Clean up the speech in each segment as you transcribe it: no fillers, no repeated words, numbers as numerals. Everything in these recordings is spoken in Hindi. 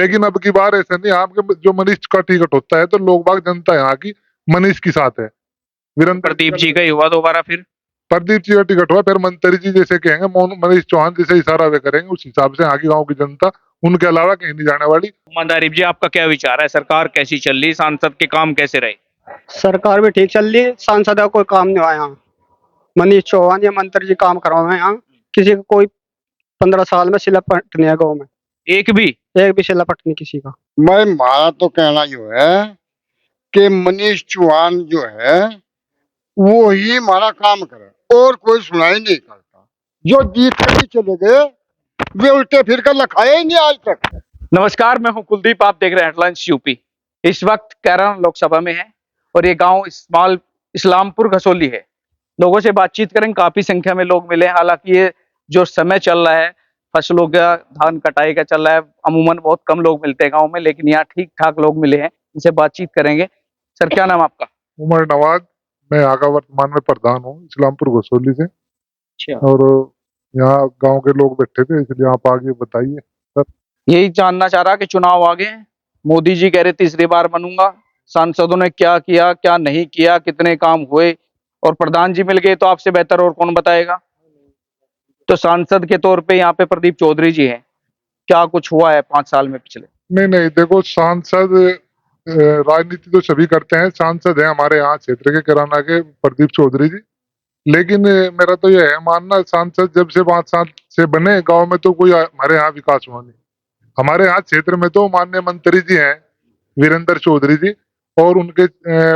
लेकिन अब की बार ऐसा नहीं, आपके जो मनीष का टिकट होता है तो लोग बाग जनता यहाँ की मनीष के साथ है। वीरेंद्र प्रदीप जी का ही हुआ दोबारा फिर। प्रदीप जी का टिकट हुआ, फिर मंत्री जी जैसे कहेंगे, मनीष चौहान जैसे इशारा वे करेंगे, उस हिसाब से आगे गांव की जनता उनके अलावा कहीं नहीं जाने वाली। मंदारिप जी, आपका क्या विचार है? सरकार कैसी चल रही, सांसद के काम कैसे रहे? सरकार भी ठीक चल रही है, सांसद का कोई काम नहीं हुआ यहाँ। मनीष चौहान या मंत्री जी काम करवाए हैं यहाँ, किसी का कोई 15 साल में सिला पट नहीं है गाँव में, एक भी एक भी सिला पट नहीं किसी का। मैं मारा तो कहना जो है कि मनीष चौहान जो है वो ही हमारा काम करे और कोई सुनाई नहीं करता। जो जीत कर भी चले गए वे उल्टे फिर कर लखाए ही नहीं आज तक। नमस्कार, मैं हूं कुलदीप, आप देख रहे हैं हेडलाइंस यूपी। इस वक्त कैराना लोकसभा में है और ये गांव इस्लामपुर घसोली है। लोगों से बातचीत करें, काफी संख्या में लोग मिले। हालांकि ये जो समय चल रहा है, फसलों का, धान कटाई का चल रहा है, अमूमन बहुत कम लोग मिलते हैं गांव में, लेकिन यहाँ ठीक ठाक लोग मिले हैं। इनसे बातचीत करेंगे। सर, क्या नाम आपका? उमर नवाज, मैं आगा वर्तमान में प्रधान हूँ इस्लामपुर घसोली से। अच्छा, और यहाँ गांव के लोग बैठे थे, इसलिए आप आगे बताइए। यही जानना चाह रहा कि चुनाव आ गए, मोदी जी कह रहे तीसरी बार बनूंगा, सांसदों ने क्या किया क्या नहीं किया, कितने काम हुए, और प्रधान जी मिल गए तो आपसे बेहतर और कौन बताएगा। तो सांसद के तौर पे यहाँ पे प्रदीप चौधरी जी हैं, क्या कुछ हुआ है 5 साल में पिछले? नहीं नहीं, देखो सांसद राजनीति तो सभी करते हैं, सांसद है हमारे यहाँ क्षेत्र के कैराना के प्रदीप चौधरी जी। लेकिन मेरा तो यह है मानना, सांसद जब से 5 साल से बने गांव में तो कोई हमारे यहाँ विकास हुआ नहीं। हमारे यहाँ क्षेत्र में तो माननीय मंत्री जी हैं वीरेंद्र चौधरी जी, और उनके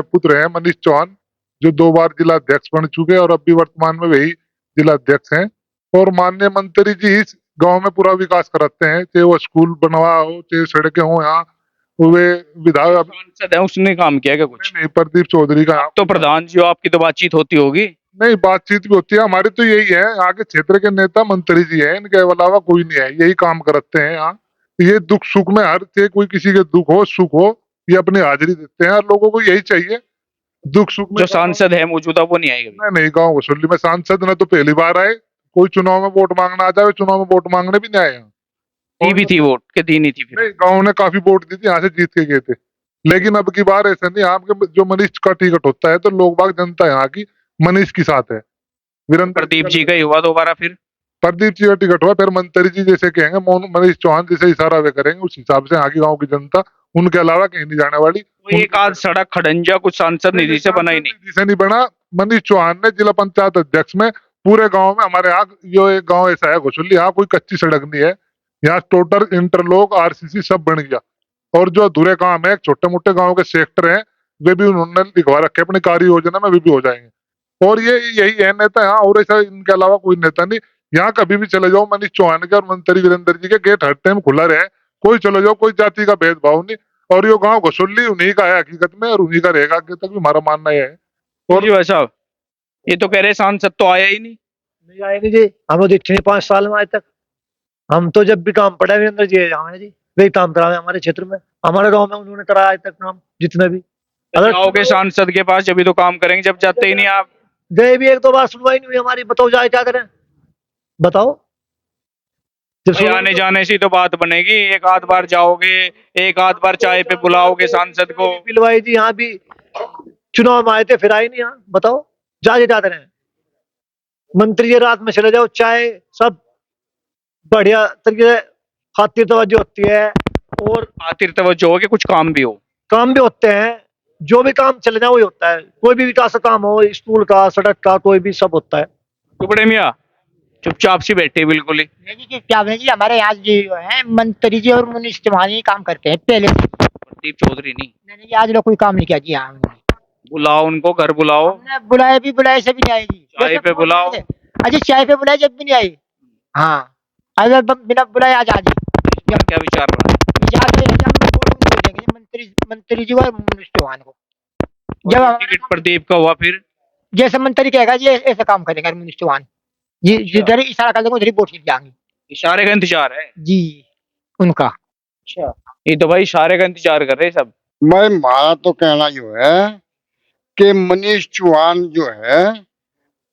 पुत्र हैं मनीष चौहान, जो 2 बार जिला अध्यक्ष बन चुके हैं और अभी वर्तमान में वही जिला अध्यक्ष हैं। और माननीय मंत्री जी इस गांव में पूरा विकास कराते हैं, चाहे वो स्कूल बनवा हो, चाहे सड़कें हो। यहाँ वे विधायक सांसद है, उसने काम किया क्या कुछ? नहीं, प्रदीप चौधरी का तो प्रधान जी हो, आपकी तो बातचीत होती होगी। नहीं, बातचीत भी होती है हमारी, तो यही है आगे क्षेत्र के नेता मंत्री जी हैं, इनके अलावा कोई नहीं है, यही काम करते हैं यहाँ। ये दुख सुख में हर, चाहे कोई किसी के दुख हो सुख हो, ये अपनी हाजिरी देते हैं और लोगों को यही चाहिए। दुख सुख में जो सांसद है मौजूदा, वो नहीं आएगा। मैं नहीं, गाँव वसूली में सांसद ने तो पहली बार आए, कोई चुनाव में वोट मांगना आ जाए, चुनाव में वोट मांगने भी नहीं आए यहाँ। दी भी थी वोट के दी नहीं थी फिर? नहीं, गाँव ने काफी वोट दी थी, यहाँ से जीत के गए थे। लेकिन अब की बार ऐसा नहीं, आपके जो मनीष का टिकट होता है तो लोग बाग जनता यहाँ की मनीष के साथ है। वीरेंद्र प्रदीप जी का ही हुआ दोबारा फिर। प्रदीप जी का टिकट हुआ, फिर मंत्री जी जैसे कहेंगे, मनीष चौहान जैसे इशारा वे करेंगे, उस हिसाब से आगे गांव की जनता उनके अलावा कहीं नहीं जाने वाली। कोई एक आध सड़क खड़ंजा कुछ सांसद निधि से बना ही नहीं। निधि से नहीं बना। मनीष चौहान ने जिला पंचायत अध्यक्ष में पूरे गांव में, हमारे यहाँ जो एक गांव ऐसा है घोसुली, यहाँ कोई कच्ची सड़क नहीं है। यहाँ टोटल इंटरलॉक आरसीसी सब बन गया, और जो अधूरे काम है छोटे मोटे गाँव के सेक्टर हैं वे भी उन्होंने लिखवा रखे अपनी कार्य योजना में, वे भी हो जाएंगे। और ये यही है नेता यहाँ, और ऐसा इनके अलावा कोई नेता नहीं। यहाँ कभी भी चले जाओ, मनीष चौहान के और मंत्री वीरेंद्र जी के गेट हर टाइम खुला रहे, कोई चले जाओ, कोई जाति का भेदभाव नहीं। और ये गांव घसोली उन्हीं का है हकीकत में, और उन्हीं का रहेगा आगे तक भी, हमारा मानना यह है। और जी भाई साहब, ये तो कह रहे सांसद तो आया ही नहीं। नहीं आएंगे जी, हम लोग दिखे नहीं 5 साल में आज तक। हम तो जब भी काम पड़ा वीरेंद्र जी है जी, वही काम करा है हमारे क्षेत्र में, हमारे गांव में उन्होंने कराया आज तक काम जितना भी। अगर आओगे सांसद के पास जब भी तो काम करेंगे, जब जाते ही नहीं आप। गए भी 1-2 बार, सुनवाई नहीं हुई हमारी। बताओ जाए क्या करें, बताओ। जब आने जाने से तो बात बनेगी, एक आध बार जाओगे, एक आध बार चाय पे बुलाओगे सांसद को। पिलवाई जी, यहाँ भी चुनाव में आए थे, फिर आए नहीं यहाँ। बताओ जाए जाते रहे। मंत्री जी रात में चले जाओ, चाय सब बढ़िया तरीके से खातिर तवज्जो होती है, और खातिर तवज्जो हो कि कुछ काम भी हो। काम भी होते हैं, जो भी काम चले जाए वही होता है। कोई भी विकास का काम हो, स्कूल का, सड़क का, कोई भी सब होता है। तो बड़े मियाँ चुपचाप सी बैठे बिल्कुल ही। क्या जी, हमारे यहाँ जी है मंत्री जी और मनीष चौहान ही काम करते हैं पहले। प्रदीप चौधरी नहीं? नहीं, आज लोग कोई काम नहीं किया जी। यहाँ बुलाओ उनको, घर बुलाओ। बुलाए भी, बुलाए से भी नहीं आए जी। चाय पे बुलाओ। अजी चाय पे बुलाए, जब भी नहीं आई। हाँ, अगर बिना बुलाए आज क्या विचार रहा है? मंत्री जी और मनीष चौहान को जब टिकट प्रदीप का हुआ फिर जैसे मंत्री कहेगा जी ऐसा काम करेंगे मनीष चौहान जी, जिधर इशारा कर देंगे उधर ही वोट गिर जाएंगे। इशारे का इंतजार है जी उनका। अच्छा, ये तो भाई इशारे का इंतजार कर रहे हैं सब। मैं मारा तो कहना जो है कि मनीष चौहान जो है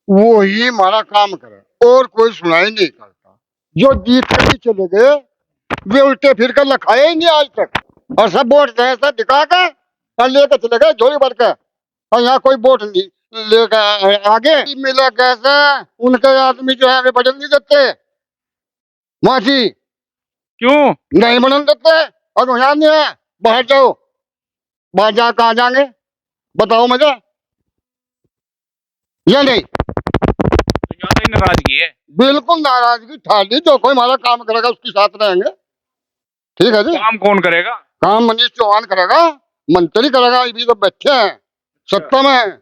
वो ही हमारा काम करे और कोई सुनाई नहीं करता। जो जीत कर भी चले गए वे उल्टे फिर कर लखाए ही नहीं आज तक। और सब वोट ऐसा दिखा कर और लेकर चले गए झोली भर कर, और यहाँ कोई वोट नहीं लेकर आगे मिला कैसे। उनके आदमी जो है वे बदल नहीं देते, माफी क्यों? नहीं बदल देते। और यहाँ नहीं है, बाहर जाओ, बाहर जा कहाँ जाएंगे बताओ मुझे, या नहीं? ज्यादा ही नाराजगी है। बिल्कुल नाराजगी ठाली, जो कोई हमारा काम करेगा उसके साथ रहेंगे। ठीक है जी। काम कौन करेगा? काम मनीष चौहान करेगा, मंत्री करेगा, ये भी तो बैठे हैं सत्ता में।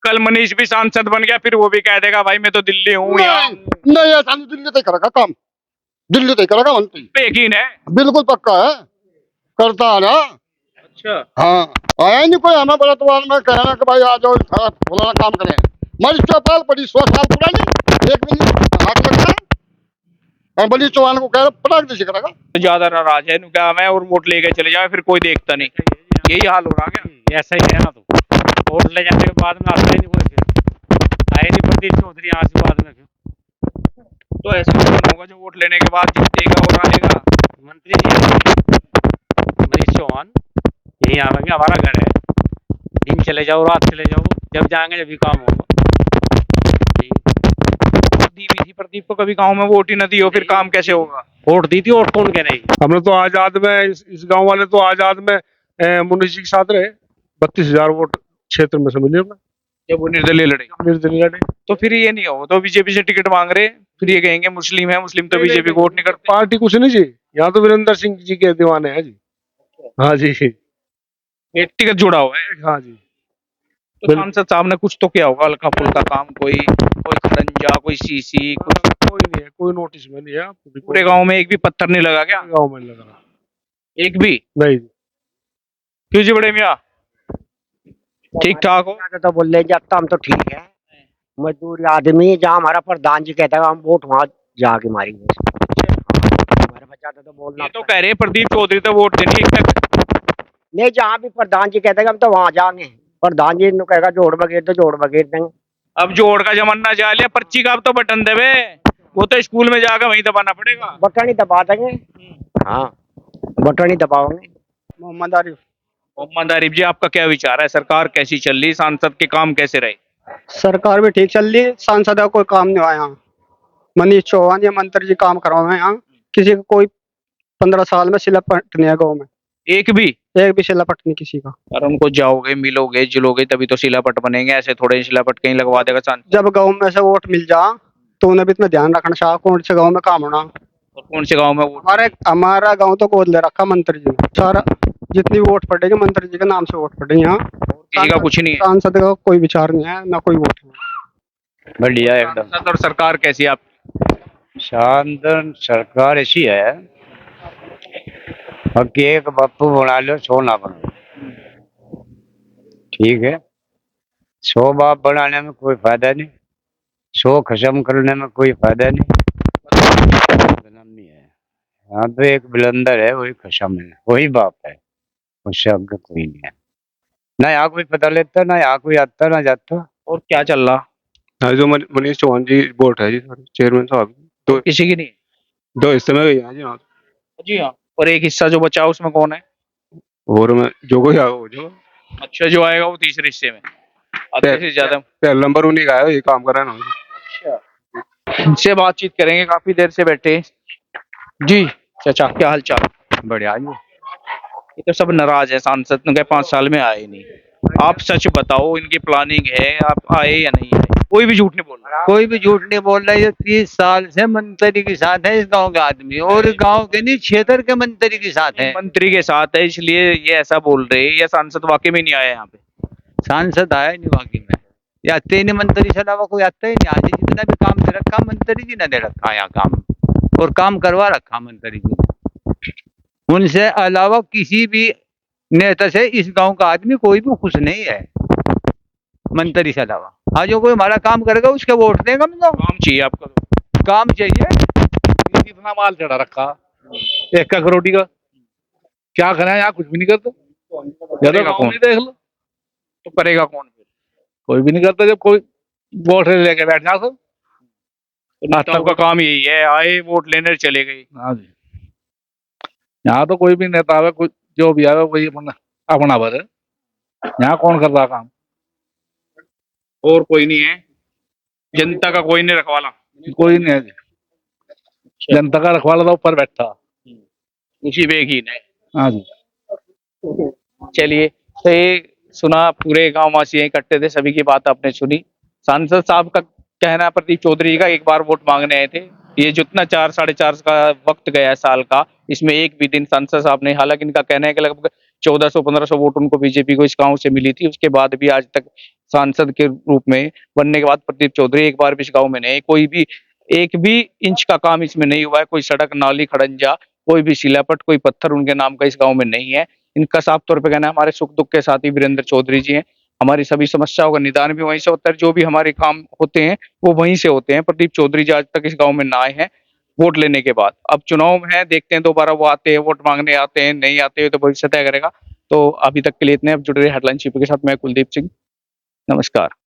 कल मनीष भी सांसद बन गया, फिर वो भी कह देगा भाई मैं तो दिल्ली हूँ यहाँ नहीं नहीं, ऐसा नहीं, दिल्ली तक करेगा काम, दिल्ली तक करेगा मंत्री, पे यकीन है। बिल्कुल पक्का है, करता है ना। अच्छा, हाँ, आया नहीं कोई हमें बड़ा तो में कहना कि भाई आ जाओ सारा फलाना काम करें। मनीष चौपाल बड़ी 100 साल पुरानी, एक भी नहीं हाथ लगता, और मनीष चौहान को कह रहा पटाख दीजिए करेगा। तो ज्यादा नाराज है, क्या मैं और वोट लेके चले जाए फिर कोई देखता नहीं, यही हाल हो रहा क्या? ऐसा ही है ना, तो वोट ले जाने के बाद में आता ही नहीं कोई, फिर आए नहीं प्रदीप चौधरी आज के बाद में क्यों? तो ऐसा कौन होगा जो वोट लेने के बाद जीतेगा और आएगा? मंत्री जी मनीष चौहान यही आवेंगे, हमारा घर है, दिन चले जाओ रात चले जाओ, जब जाएंगे जब भी काम होगा। दी भी थी प्रदीप को, कभी गांव में वोट ही न दी हो, फिर काम कैसे होगा? वोट दी थी, वोट कौन कह रही? हमने तो आजाद में इस गांव वाले तो आजाद में मुनीष जी के साथ रहे, 32,000 वोट क्षेत्र में से मिले हमें, जब वो निर्दलीय लड़े। निर्दलीय लड़े। तो फिर ये नहीं हो तो बीजेपी से टिकट मांग रहे, फिर ये कहेंगे मुस्लिम है, मुस्लिम तो बीजेपी को वोट नहीं करते। पार्टी कुछ नहीं जी, यहाँ तो वीरेंद्र सिंह जी के दीवाने हैं जी। हाँ जी, ये टिकट जुड़ा हुआ है। हाँ जी। तो सांसद साहब ने कुछ तो किया होगा हल्का फुल्का काम, कोई खड़ंजा, कोई सीसी, कुछ। कोई नहीं है, कोई नोटिस में नहीं है। पूरे गांव में एक भी पत्थर नहीं लगा क्या? गाँव में लगा एक भी नहीं। क्यों जी बड़े मियाँ, ठीक ठाक हो? तो बोल ले जाता हम तो ठीक है, मजदूर आदमी, जहाँ हमारा प्रधान जी कहता है हम वोट वहाँ जाके मारेंगे। हमारे बच्चा तो बोलना ये तो कह रहे हैं प्रदीप चौधरी तो वोट देनी है नहीं, जहाँ भी प्रधान जी कहते हैं हम तो वहाँ जाएंगे। प्रधान जी कहेगा जोड़ बगैर तो जोड़ बगैर देंगे। अब जोड़ का जमाना जा लिया, पर्ची का अब तो बटन देवे, वो तो स्कूल में जाकर वहीं दबाना पड़ेगा। बटन ही दबा देंगे, हाँ बटन ही दबाओगे। मोहम्मद आरिफ। मोहम्मद आरिफ जी, आपका क्या विचार है? सरकार कैसी चल रही, सांसद के काम कैसे रहे? सरकार भी ठीक चल रही, सांसद का कोई काम नहीं हुआ यहाँ। मनीष चौहान या मंत्री जी काम करवाए यहाँ, किसी का कोई 15 साल में सिला पट नहीं है गाँव में, एक भी सिला पट नहीं किसी का। और उनको जाओगे मिलोगे जुलोगे तभी तो शिलापट बनेंगे, ऐसे थोड़े शिलापट कहीं लगवा देगा सांसद। जब गाँव में से वोट मिल जा तो उन्हें भी इतना ध्यान रखना चाहिए कौन से गाँव में काम होना। और कौन से गांव में वोट? हमारा गाँव तो गोद ले रखा मंत्री जी ने, सारा जितनी वोट पड़ेगी मंत्री जी के नाम से वोट पड़ेगी यहाँ। किसी का कुछ नहीं है, सांसद का कोई विचार नहीं है, ना कोई वोट है। बढ़िया एकदम। सांसद और सरकार कैसी है आप? शानदार सरकार ऐसी है कि एक बापू बना लो 100 ना बनो, ठीक है। 100 बाप बनाने में कोई फायदा नहीं, 100 खत्म करने में कोई फायदा नहीं है। यहाँ पे एक बिलंदर है, वही खत्म है, वही बाप है, उससे आगे कोई नहीं है। ना यहाँ कोई पता लेता, ना यहाँ कोई आता ना जाता। और क्या चल रहा? हाँ, जो मनीष चौहान जी वोट है जी, चेयरमैन साहब, तो किसी की नहीं? 2 हिस्से में गई है जी। हाँ जी हाँ। और एक हिस्सा जो बचा उसमें कौन है? और में जो कोई आया वो जो अच्छा, जो आएगा वो तीसरे हिस्से में, आधे से ज्यादा। पहला नंबर उन्हीं का है, ये काम कर रहा है ना। अच्छा, इनसे बातचीत करेंगे, काफी देर से बैठे जी। चाचा क्या हाल चाल? बढ़िया जी। ये तो सब नाराज है, सांसद के 5 साल में आए नहीं। आप सच बताओ, इनकी प्लानिंग है, आप आए या नहीं आए? कोई भी झूठ नहीं बोल रहा। कोई भी झूठ नहीं बोल रहा है। ये 30 साल से मंत्री के साथ है इस गांव के आदमी, और गांव के नहीं क्षेत्र के मंत्री के साथ है। मंत्री के साथ है इसलिए ये ऐसा बोल रहे हैं, या सांसद वाकई में नहीं आया यहाँ पे? सांसद आया नहीं वाकई में, ये आते ही नहीं, मंत्री से अलावा कोई आता ही नहीं। आज जितना भी काम दे रखा मंत्री जी ने दे रखा यहाँ काम, और काम करवा रखा मंत्री जी ने। उनसे अलावा किसी भी नेता से इस गांव का आदमी कोई भी खुश नहीं है, मंत्री से अलावा। हाँ, जो कोई हमारा काम करेगा उसके वोट देगा। मतलब काम चाहिए आपका तो। काम चाहिए। कितना माल चढ़ा रखा 1 करोड़ का, क्या करें यहाँ, कुछ भी नहीं करते। करेगा कौन? देख लो, तो करेगा कौन फिर? कोई भी नहीं करता। जब कोई वोट लेके बैठ जाओ सब। तो नेताओं का काम यही है, आए वोट लेने चले गए। हाँ जी। यहाँ तो कोई भी नेता आवे, कोई जो भी आवे वही अपना भर है। यहाँ कौन कर रहा काम? और कोई नहीं है, जनता का कोई नहीं रखवाला, कोई नहीं है जी। जनता का रखवाला तो ऊपर बैठा। उसी पे यकीन है। हाँ जी। चलिए, तो ये सुना, पूरे गांव वासी इकट्ठे थे, सभी की बात आपने सुनी। सांसद साहब का कहना, प्रदीप चौधरी का, एक बार वोट मांगने आए थे। ये जितना 4-4.5 का वक्त गया है साल का, इसमें एक भी दिन सांसद साहब ने, हालांकि इनका कहना है कि लगभग 1400-1500 वोट उनको बीजेपी को इस गांव से मिली थी, उसके बाद भी आज तक सांसद के रूप में बनने के बाद प्रदीप चौधरी एक बार भी इस गांव में नहीं, कोई भी एक भी इंच का काम इसमें नहीं हुआ है। कोई सड़क, नाली, खड़ंजा, कोई भी शिलापट, कोई पत्थर उनके नाम का इस गांव में नहीं है। इनका साफ तौर पे कहना है, हमारे सुख दुख के साथी वीरेंद्र चौधरी जी हैं, हमारी सभी समस्याओं का निदान भी वहीं से होता है, जो भी हमारे काम होते हैं वो वहीं से होते हैं। प्रदीप चौधरी जी आज तक इस गांव में ना आए हैं वोट लेने के बाद। अब चुनाव में है, देखते हैं दोबारा वो आते हैं, वोट मांगने आते हैं, नहीं आते हैं, तो भविष्य तय करेगा। तो अभी तक के लिए इतने। अब जुड़े रहे हेडलाइन शिप के साथ, मैं कुलदीप सिंह, नमस्कार।